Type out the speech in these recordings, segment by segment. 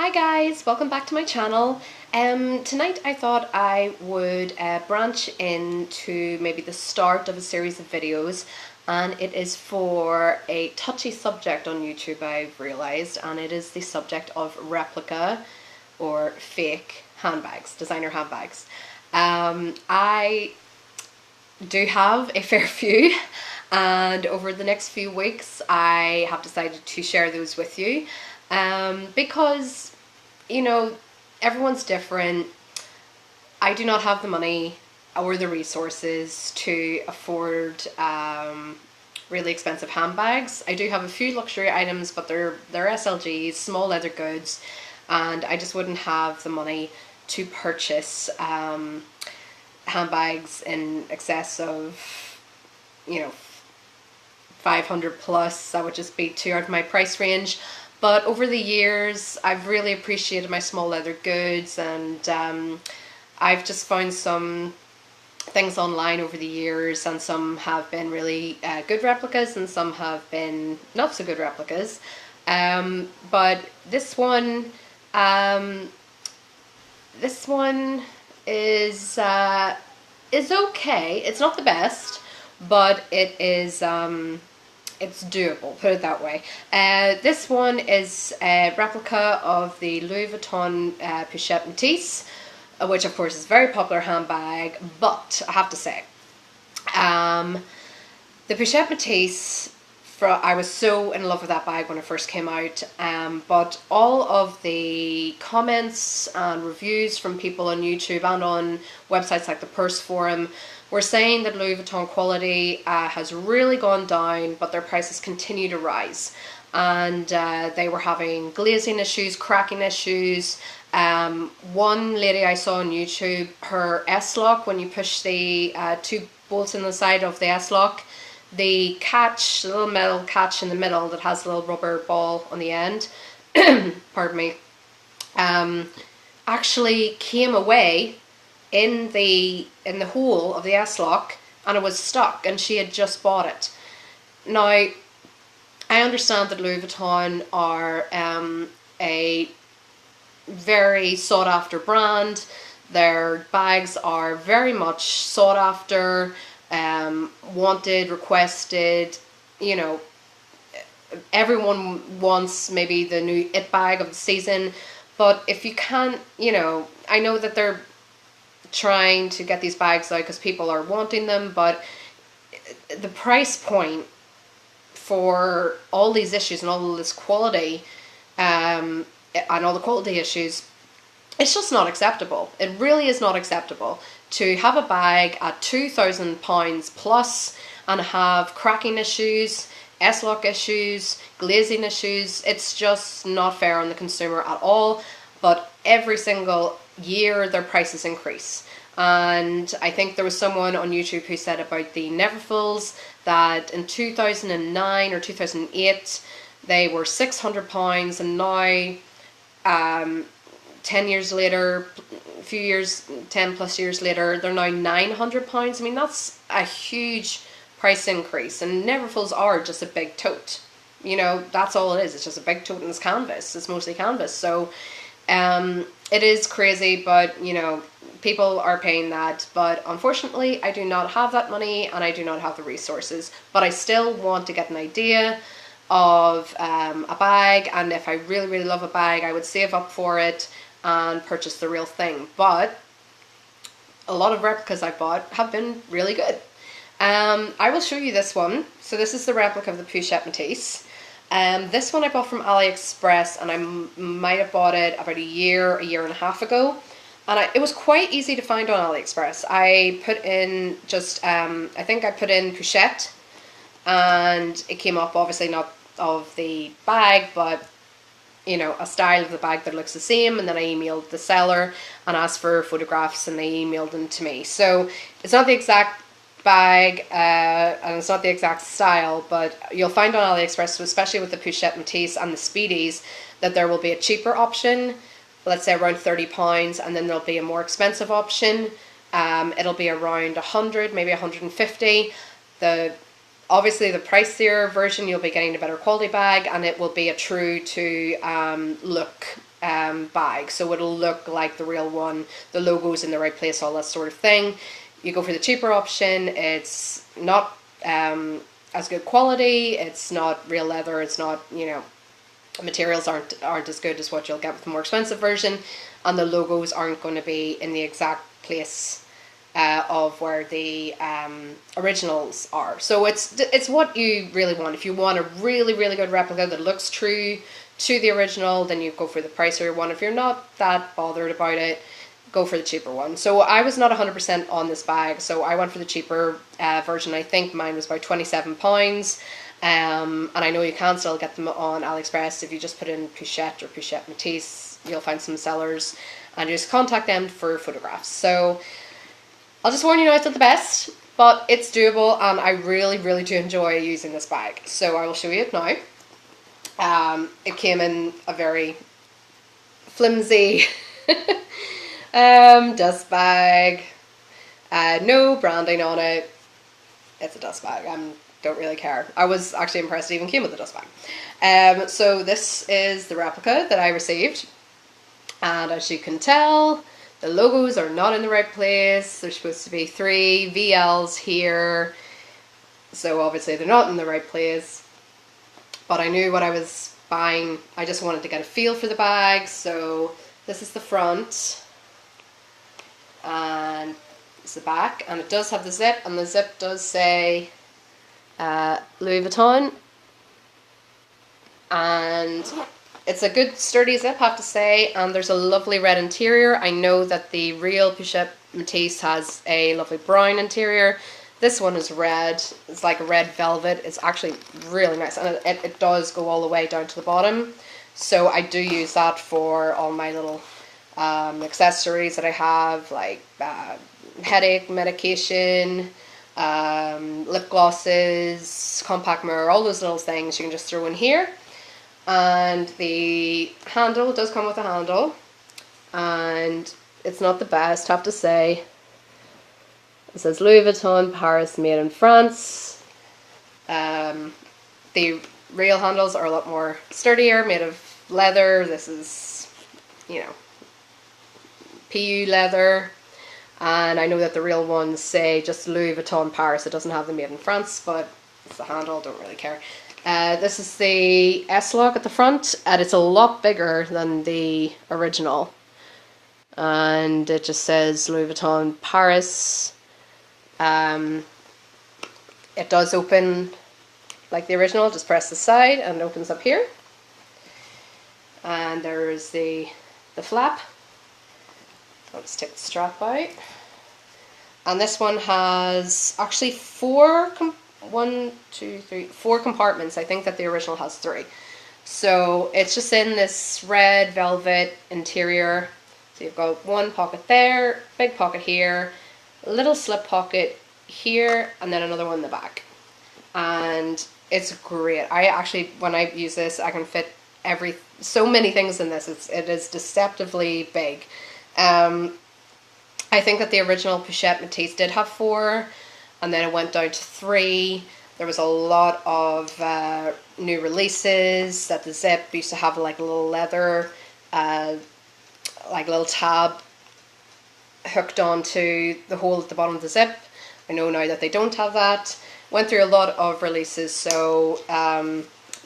Hi guys, welcome back to my channel. Tonight I thought I would branch into maybe the start of a series of videos, and it is for a touchy subject on YouTube, I've realised, and it is the subject of replica or fake handbags, designer handbags. I do have a fair few, and over the next few weeks I have decided to share those with you, because everyone's different. I do not have the money or the resources to afford really expensive handbags. I do have a few luxury items, but they're SLGs, small leather goods, and I just wouldn't have the money to purchase handbags in excess of, 500 plus. That would just be too out of my price range. But over the years, I've really appreciated my small leather goods, and I've just found some things online over the years, and some have been really good replicas, and some have been not so good replicas. But this one is okay. It's not the best, but it is. It's doable, put it that way. This one is a replica of the Louis Vuitton Pochette Metis, which of course is a very popular handbag, but I have to say, the Pochette Metis, I was so in love with that bag when it first came out, but all of the comments and reviews from people on YouTube and on websites like the Purse Forum were saying that Louis Vuitton quality has really gone down, but their prices continue to rise. And they were having glazing issues, cracking issues. One lady I saw on YouTube, her S-lock, when you push the two bolts in the side of the S-lock, the catch, the little metal catch in the middle that has a little rubber ball on the end, pardon me, actually came away in the hole of the S-lock, and it was stuck, and she had just bought it. Now, I understand that Louis Vuitton are a very sought after brand. Their bags are very much sought after, wanted, requested. Everyone wants maybe the new it bag of the season, but if you can't, I know that they're trying to get these bags out because people are wanting them, but the price point for all these issues and all this quality, and all the quality issues, it's just not acceptable. It really is not acceptable to have a bag at £2,000 plus and have cracking issues, S-lock issues, glazing issues. It's just not fair on the consumer at all. But every single year their prices increase. And I think there was someone on YouTube who said about the Neverfulls that in 2009 or 2008 they were £600, and now 10 years later, a few years, 10 plus years later, they're now £900. I mean, that's a huge price increase, and Neverfulls are just a big tote. That's all it is. It's just a big tote and it's canvas. It's mostly canvas. So it is crazy, but people are paying that. But unfortunately, I do not have that money, and I do not have the resources. But I still want to get an idea of a bag, and if I really, really love a bag, I would save up for it and purchase the real thing. But a lot of replicas I've bought have been really good. I will show you this one. So this is the replica of the Pochette Metis. This one I bought from AliExpress, and I might have bought it about a year and a half ago. And it was quite easy to find on AliExpress. I put in just, I think I put in Pochette, and it came up, obviously not of the bag, but a style of the bag that looks the same. And then I emailed the seller and asked for photographs, and they emailed them to me. So it's not the exact bag, and it's not the exact style, but you'll find on AliExpress, especially with the Pochette Metis and the Speedies, that there will be a cheaper option, let's say around £30, and then there'll be a more expensive option. It'll be around 100, maybe 150. Obviously the pricier version, you'll be getting a better quality bag, and it will be a true to look bag, so it'll look like the real one, the logo's in the right place, all that sort of thing. You go for the cheaper option. It's not as good quality, it's not real leather, it's not, you know, materials aren't as good as what you'll get with the more expensive version, and the logos aren't going to be in the exact place of where the originals are. So it's what you really want. If you want a really, really good replica that looks true to the original, then you go for the pricier one. If you're not that bothered about it, go for the cheaper one. So I was not 100% on this bag, so I went for the cheaper version. I think mine was about £27. And I know you can still get them on AliExpress. If you just put in Pochette or Pochette Metis, you'll find some sellers, and you just contact them for photographs. So I'll just warn you now, it's not the best, but it's doable, and I really, really do enjoy using this bag. So I will show you it now. It came in a very flimsy dust bag, no branding on it. It's a dust bag. Don't really care. I was actually impressed it even came with a dust bag. So this is the replica that I received, and as you can tell, the logos are not in the right place. There's supposed to be 3 VLs here, so obviously they're not in the right place. But I knew what I was buying. I just wanted to get a feel for the bag. So this is the front, and it's the back, and it does have the zip, and the zip does say Louis Vuitton, and it's a good sturdy zip, I have to say, and there's a lovely red interior. I know that the real Pochette Metis has a lovely brown interior. This one is red. It's like a red velvet. It's actually really nice, and it does go all the way down to the bottom. So I do use that for all my little accessories that I have, like headache medication, lip glosses, compact mirror, all those little things you can just throw in here. And the handle does come with a handle, and it's not the best, I have to say. It says Louis Vuitton, Paris, made in France. The real handles are a lot more sturdier, made of leather. This is, you know, PU leather. And I know that the real ones say just Louis Vuitton Paris. It doesn't have the made in France, but it's the handle, don't really care. This is the S-lock at the front, and it's a lot bigger than the original. And it just says Louis Vuitton Paris. It does open like the original. Just press the side and it opens up here. And there is the flap. Let's take the strap out. And this one has actually 4 compartments. I think that the original has 3. So it's just in this red velvet interior. So you've got one pocket there, big pocket here, a little slip pocket here, and then another one in the back. And it's great. I actually, when I use this, I can fit so many things in this. It is deceptively big. I think that the original Pochette Metis did have 4, and then it went down to 3. There was a lot of new releases that the zip used to have, like a little leather, like a little tab hooked onto the hole at the bottom of the zip. I know now that they don't have that. Went through a lot of releases, so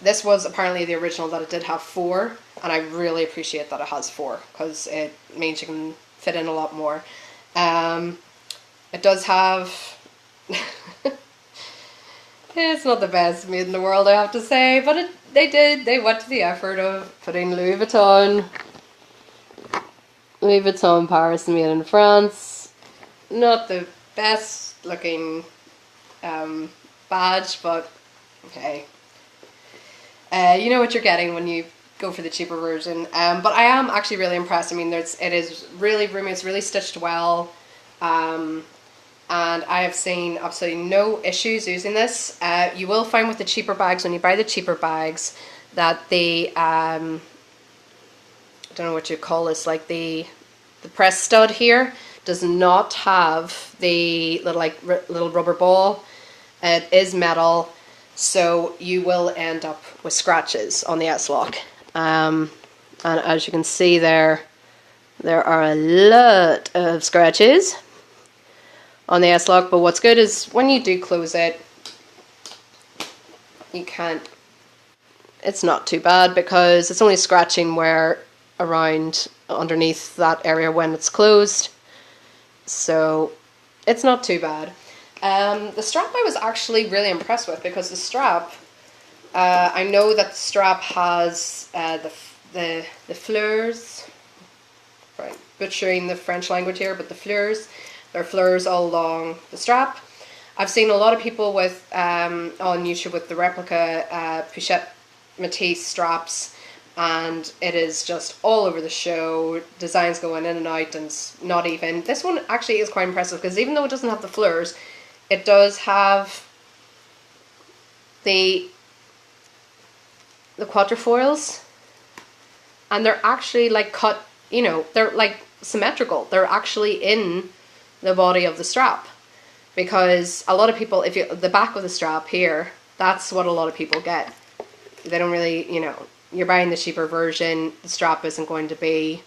this was apparently the original that it did have 4, and I really appreciate that it has 4, because it means you can fit in a lot more. It does have it's not the best made in the world, I have to say, but they went to the effort of putting Louis Vuitton Paris, made in France. Not the best looking badge, but okay. You know what you're getting when you go for the cheaper version. But I am actually really impressed. I mean, it is really roomy, it's really stitched well. And I have seen absolutely no issues using this. You will find with the cheaper bags, when you buy the cheaper bags, that the I don't know what you call this, like the press stud here does not have the little rubber ball. It is metal, so you will end up with scratches on the S-lock. And as you can see there are a lot of scratches on the S-Lock, but what's good is when you do close it, you can't, it's not too bad because it's only scratching where around underneath that area when it's closed, so it's not too bad. The strap I was actually really impressed with, because the strap, I know that the strap has the fleurs, right, butchering the French language here, but the fleurs, there are fleurs all along the strap. I've seen a lot of people with on YouTube with the Replica Pochette Metis straps, and it is just all over the show, designs going in and out and not even. This one actually is quite impressive because even though it doesn't have the fleurs, it does have the quatrefoils, and they're actually like cut, you know, they're like symmetrical. They're actually in the body of the strap, because a lot of people, if you, the back of the strap here, that's what a lot of people get. They don't really, you know, you're buying the cheaper version, the strap isn't going to be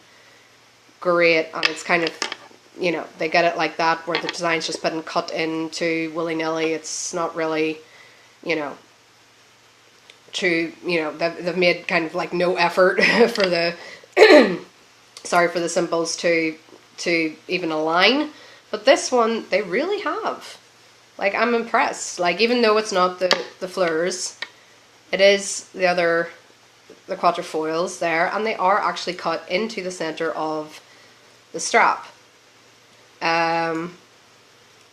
great, and it's kind of, you know, they get it like that where the design's just been cut into willy-nilly. It's not really, you know, true, you know, they've made kind of like no effort for the sorry, for the symbols to even align. But this one, they really have. Like, I'm impressed. Like, even though it's not the fleurs, it is the quatrefoils there, and they are actually cut into the center of the strap.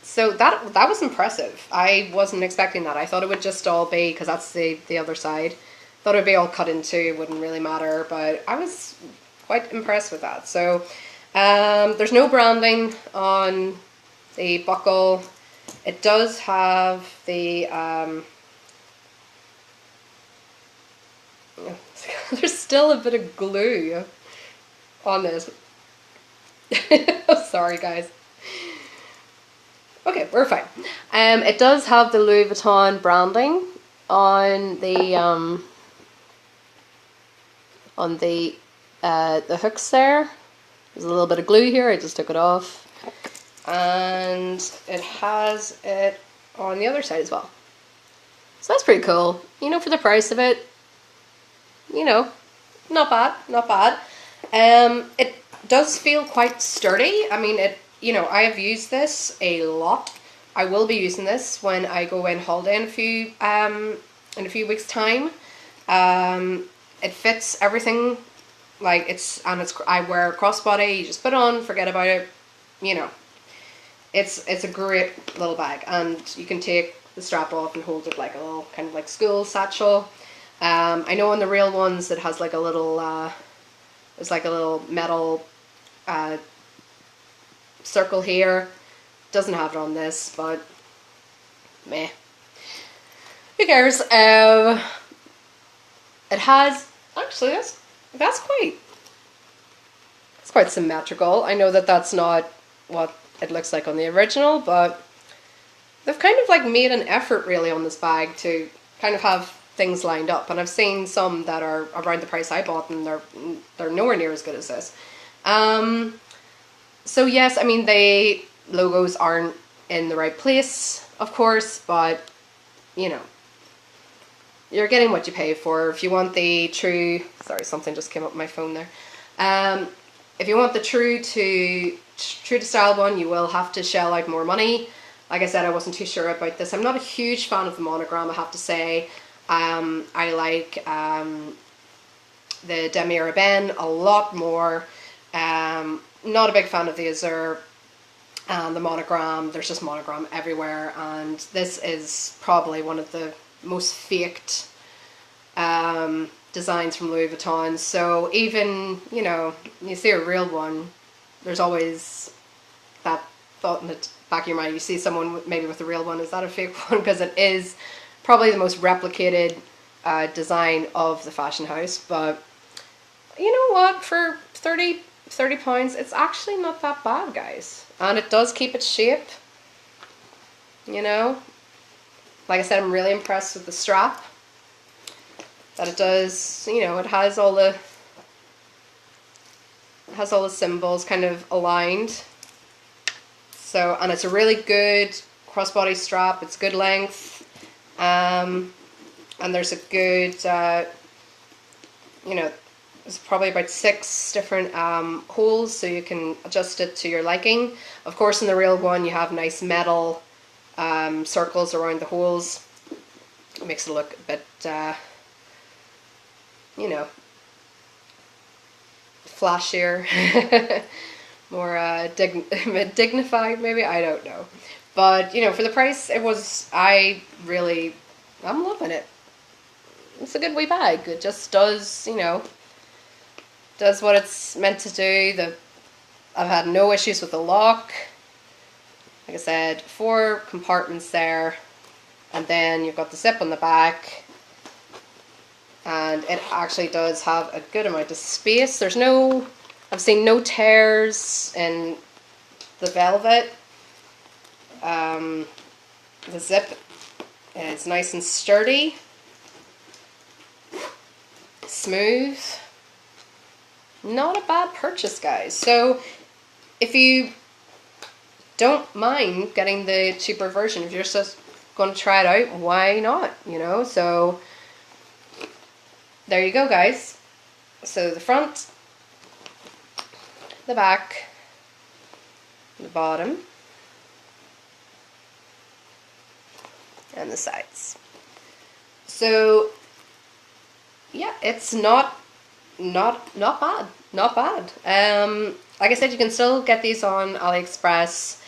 So that was impressive. I wasn't expecting that. I thought it would just all be, because that's the other side, thought it would be all cut into, it wouldn't really matter, but I was quite impressed with that. So there's no branding on the buckle. It does have the there's still a bit of glue on this. Sorry guys. Okay, we're fine. It does have the Louis Vuitton branding on the hooks there. There's a little bit of glue here, I just took it off. And it has it on the other side as well. So that's pretty cool. You know, for the price of it, you know, not bad, not bad. It does feel quite sturdy. I mean, it, you know, I have used this a lot. I will be using this when I go in holiday in a few weeks' time. It fits everything. Like, I wear crossbody. You just put it on, forget about it. You know, it's a great little bag, and you can take the strap off and hold it like a little kind of like school satchel. I know on the real ones it has like a little there's like a little metal circle here. Doesn't have it on this, but meh. Who cares? It has, actually that's quite symmetrical. I know that that's not what it looks like on the original, but they've kind of like made an effort really on this bag to kind of have things lined up, and I've seen some that are around the price I bought, and they're nowhere near as good as this. So yes, I mean, the logos aren't in the right place, of course, but you know, you're getting what you pay for. If you want the true, sorry, something just came up on my phone there. If you want the true to style one, you will have to shell out more money. Like I said, I wasn't too sure about this. I'm not a huge fan of the monogram, I have to say. I like the Demi Urbain a lot more. Not a big fan of the Azure and the monogram. There's just monogram everywhere, and this is probably one of the most faked designs from Louis Vuitton. So even, you know, you see a real one, there's always that thought in the back of your mind. You see someone maybe with a real one, is that a fake one? Because it is probably the most replicated design of the fashion house. But you know what, for £30, it's actually not that bad, guys. And it does keep its shape, you know. Like I said, I'm really impressed with the strap. That it does, you know, it has all the has all the symbols kind of aligned. So, and it's a really good crossbody strap. It's good length, and there's a good, you know, there's probably about 6 different holes, so you can adjust it to your liking. Of course, in the real one, you have nice metal circles around the holes. It makes it look a bit, you know, flashier, more dignified maybe, I don't know. But, you know, for the price, it was, I'm loving it. It's a good wee bag. It just does, you know, does what it's meant to do. I've had no issues with the lock. Like I said, 4 compartments there, and then you've got the zip on the back, and it actually does have a good amount of space. I've seen no tears in the velvet. The zip is nice and sturdy, smooth. Not a bad purchase, guys. So if you don't mind getting the cheaper version, if you're just going to try it out, why not, you know? So there you go, guys. So the front, the back, the bottom, and the sides. So yeah, it's not bad. Not bad. Like I said, you can still get these on AliExpress.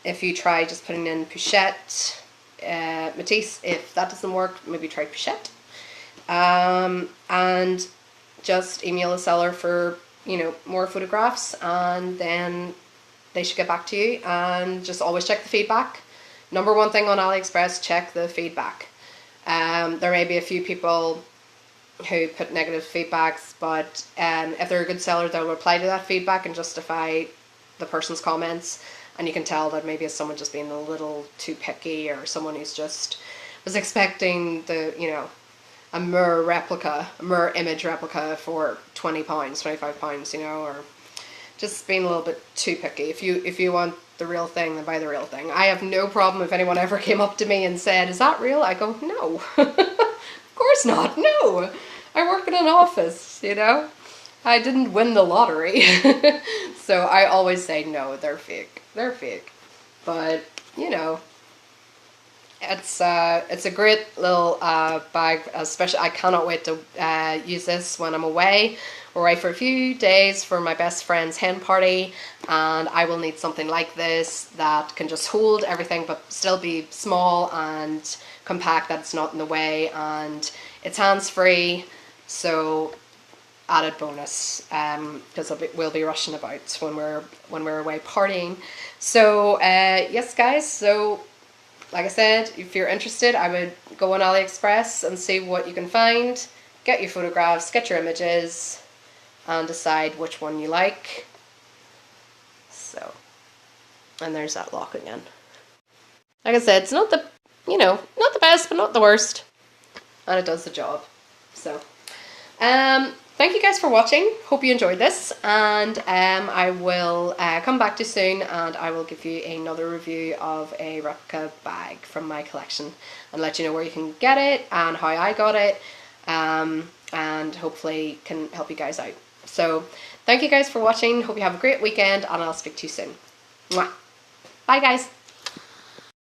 If you try just putting in Pochette, Metis, if that doesn't work, maybe try Pochette. And just email the seller for, you know, more photographs, and then they should get back to you. And just always check the feedback. Number one thing on AliExpress, check the feedback. There may be a few people who put negative feedbacks, but if they're a good seller, they'll reply to that feedback and justify the person's comments, and you can tell that maybe it's someone just being a little too picky, or someone who's just was expecting the, you know, a mirror image replica for £20, £25, you know, or just being a little bit too picky. If you want the real thing, then buy the real thing. I have no problem if anyone ever came up to me and said, "Is that real?" I go, "No." Of course not, no. I work in an office, you know. I didn't win the lottery. So I always say, no, they're fake. They're fake. But, you know, it's a great little bag, especially I cannot wait to use this when I'm away. We're away for a few days for my best friend's hen party, and I will need something like this that can just hold everything but still be small and compact, that it's not in the way, and it's hands-free, so added bonus, because we'll be rushing about when we're away partying. So yes, guys, so like I said, if you're interested, I would go on AliExpress and see what you can find, get your photographs, get your images, and decide which one you like. So, and there's that lock again. Like I said, it's not the, you know, not the best, but not the worst, and it does the job. So thank you guys for watching. Hope you enjoyed this, and I will come back to you soon, and I will give you another review of a replica bag from my collection and let you know where you can get it and how I got it, and hopefully can help you guys out. So thank you guys for watching. Hope you have a great weekend, and I'll speak to you soon. Mwah. Bye guys.